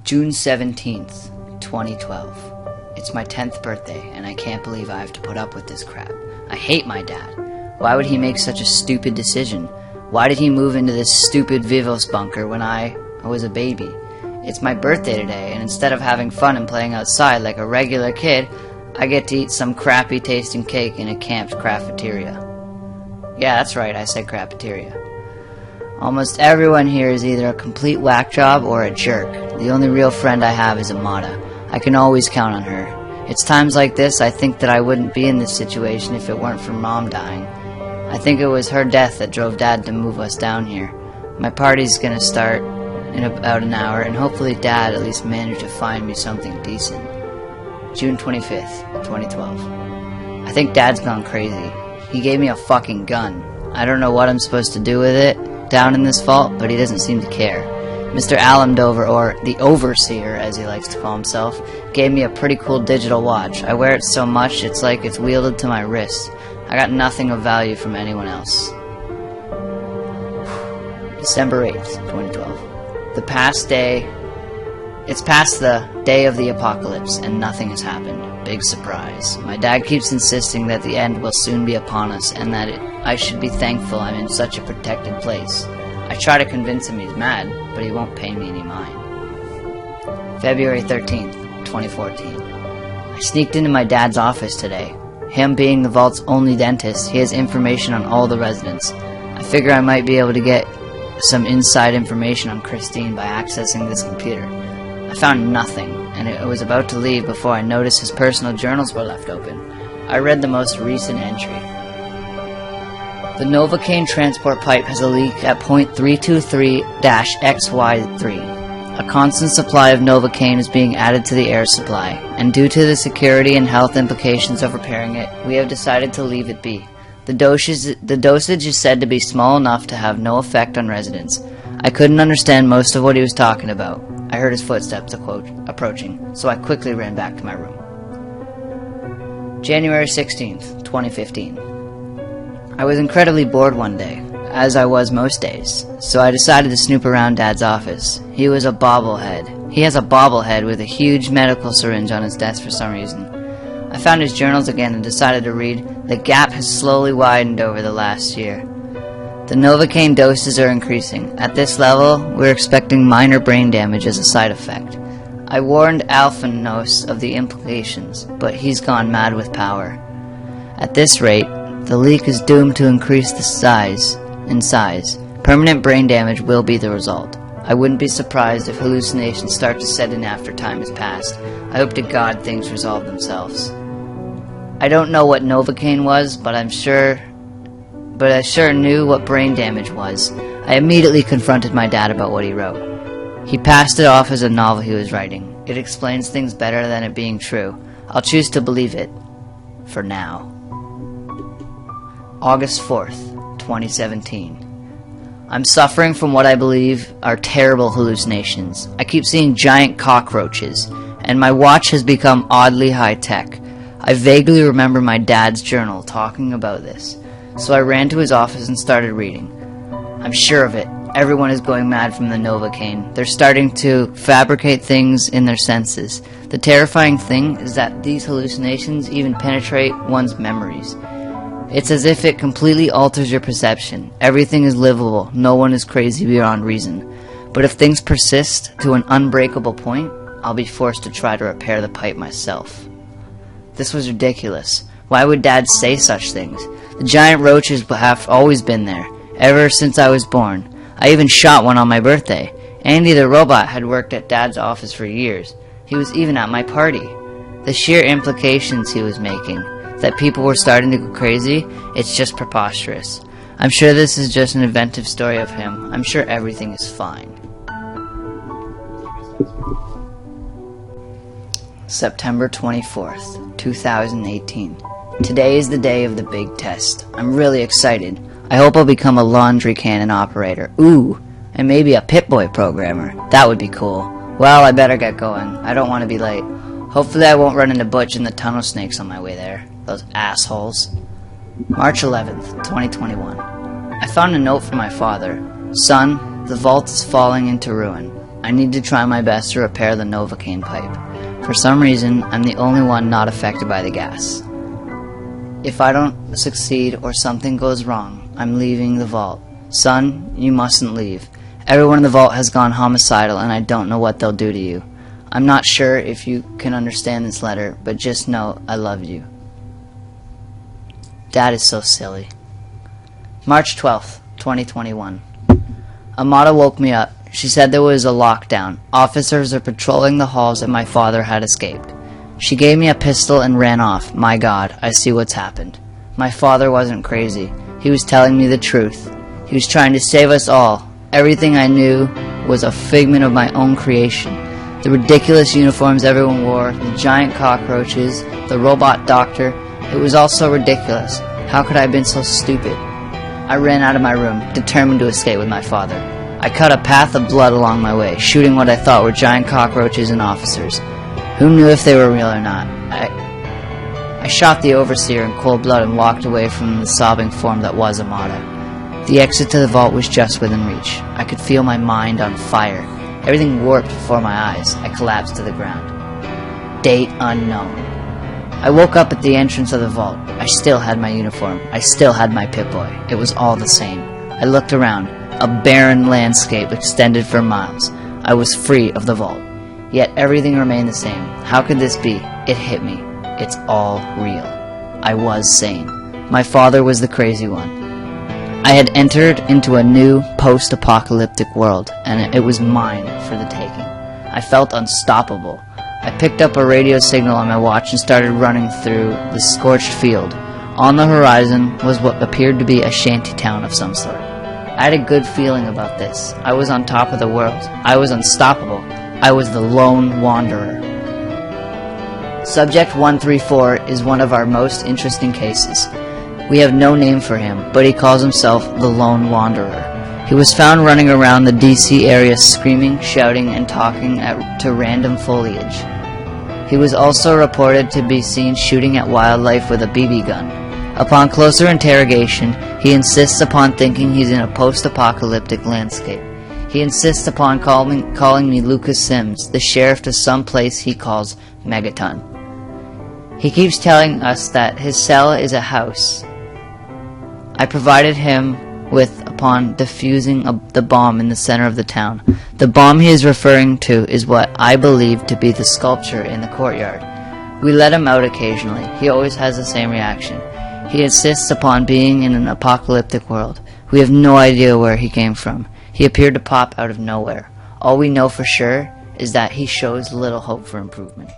June 17th, 2012. It's my 10th birthday, and I can't believe I have to put up with this crap. I hate my dad. Why would he make such a stupid decision? Why did he move into this stupid Vivos bunker when I was a baby? It's my birthday today, and instead of having fun and playing outside like a regular kid, I get to eat some crappy tasting cake in a camp's cafeteria. Yeah, that's right, I said cafeteria. Almost everyone here is either a complete whack job or a jerk. The only real friend I have is Amada. I can always count on her. It's times like this I think that I wouldn't be in this situation if it weren't for Mom dying. I think it was her death that drove Dad to move us down here. My party's gonna start in about an hour, and hopefully Dad at least managed to find me something decent. June 25th, 2012. I think Dad's gone crazy. He gave me a fucking gun. I don't know what I'm supposed to do with it down in this vault, but he doesn't seem to care. Mr. Allendover, or the Overseer as he likes to call himself, gave me a pretty cool digital watch. I wear it so much it's like it's wielded to my wrist. I got nothing of value from anyone else. December 8th, 2012. It's past the day of the apocalypse, and nothing has happened. Big surprise. My dad keeps insisting that the end will soon be upon us, and that I should be thankful I'm in such a protected place. I try to convince him he's mad, but he won't pay me any mind. February 13th, 2014. I sneaked into my dad's office today. Him being the vault's only dentist, he has information on all the residents. I figure I might be able to get some inside information on Christine by accessing this computer. I found nothing, and I was about to leave before I noticed his personal journals were left open. I read the most recent entry. The Novocaine transport pipe has a leak at point 323-XY3. A constant supply of Novocaine is being added to the air supply, and due to the security and health implications of repairing it, we have decided to leave it be. The dosage is said to be small enough to have no effect on residents. I couldn't understand most of what he was talking about. I heard his footsteps approaching, so I quickly ran back to my room. January 16th, 2015. I was incredibly bored one day, as I was most days, so I decided to snoop around Dad's office. He has a bobblehead with a huge medical syringe on his desk for some reason. I found his journals again and decided to read, "The gap has slowly widened over the last year. The Novocaine doses are increasing. At this level, we're expecting minor brain damage as a side effect. I warned Alphanos of the implications, but he's gone mad with power. At this rate, the leak is doomed to increase in size. Permanent brain damage will be the result. I wouldn't be surprised if hallucinations start to set in after time has passed. I hope to God things resolve themselves." I don't know what Novocaine was, but I sure knew what brain damage was. I immediately confronted my dad about what he wrote. He passed it off as a novel he was writing. It explains things better than it being true. I'll choose to believe it. For now. August 4th, 2017. I'm suffering from what I believe are terrible hallucinations. I keep seeing giant cockroaches, and my watch has become oddly high-tech. I vaguely remember my dad's journal talking about this, so I ran to his office and started reading. I'm sure of it. Everyone is going mad from the Novocaine. They're starting to fabricate things in their senses. The terrifying thing is that these hallucinations even penetrate one's memories. It's as if it completely alters your perception. Everything is livable. No one is crazy beyond reason. But if things persist to an unbreakable point, I'll be forced to try to repair the pipe myself. This was ridiculous. Why would Dad say such things? The giant roaches have always been there, ever since I was born. I even shot one on my birthday. Andy the robot had worked at Dad's office for years. He was even at my party. The sheer implications he was making, that people were starting to go crazy, it's just preposterous. I'm sure this is just an inventive story of him. I'm sure everything is fine. September 24th, 2018. Today is the day of the big test. I'm really excited. I hope I'll become a laundry cannon operator. Ooh, and maybe a Pip-Boy programmer. That would be cool. Well, I better get going. I don't want to be late. Hopefully I won't run into Butch and the tunnel snakes on my way there. Those assholes. March 11th, 2021. I found a note from my father. "Son, the vault is falling into ruin. I need to try my best to repair the Novocaine pipe. For some reason, I'm the only one not affected by the gas. If I don't succeed or something goes wrong, I'm leaving the vault. Son, you mustn't leave. Everyone in the vault has gone homicidal and I don't know what they'll do to you. I'm not sure if you can understand this letter, but just know I love you. Dad is so silly. March 12th, 2021. Amada woke me up. She said there was a lockdown. Officers are patrolling the halls and my father had escaped. She gave me a pistol and ran off. My God, I see what's happened. My father wasn't crazy. He was telling me the truth. He was trying to save us all. Everything I knew was a figment of my own creation. The ridiculous uniforms everyone wore, the giant cockroaches, the robot doctor. It was all so ridiculous. How could I have been so stupid? I ran out of my room, determined to escape with my father. I cut a path of blood along my way, shooting what I thought were giant cockroaches and officers. Who knew if they were real or not? I shot the overseer in cold blood and walked away from the sobbing form that was Amada. The exit to the vault was just within reach. I could feel my mind on fire. Everything warped before my eyes. I collapsed to the ground. Date unknown. I woke up at the entrance of the vault. I still had my uniform. I still had my Pip-Boy. It was all the same. I looked around. A barren landscape extended for miles. I was free of the vault. Yet everything remained the same. How could this be? It hit me. It's all real. I was sane. My father was the crazy one. I had entered into a new post-apocalyptic world, and it was mine for the taking. I felt unstoppable. I picked up a radio signal on my watch and started running through the scorched field. On the horizon was what appeared to be a shanty town of some sort. I had a good feeling about this. I was on top of the world. I was unstoppable. I was the lone wanderer. Subject 134 is one of our most interesting cases. We have no name for him, but he calls himself the Lone Wanderer. He was found running around the DC area screaming, shouting, and talking to random foliage. He was also reported to be seen shooting at wildlife with a BB gun. Upon closer interrogation, he insists upon thinking he's in a post-apocalyptic landscape. He insists upon calling me Lucas Sims, the sheriff to some place he calls Megaton. He keeps telling us that his cell is a house. I provided him with upon defusing the bomb in the center of the town. The bomb he is referring to is what I believe to be the sculpture in the courtyard. We let him out occasionally. He always has the same reaction. He insists upon being in an apocalyptic world. We have no idea where he came from. He appeared to pop out of nowhere. All we know for sure is that he shows little hope for improvement.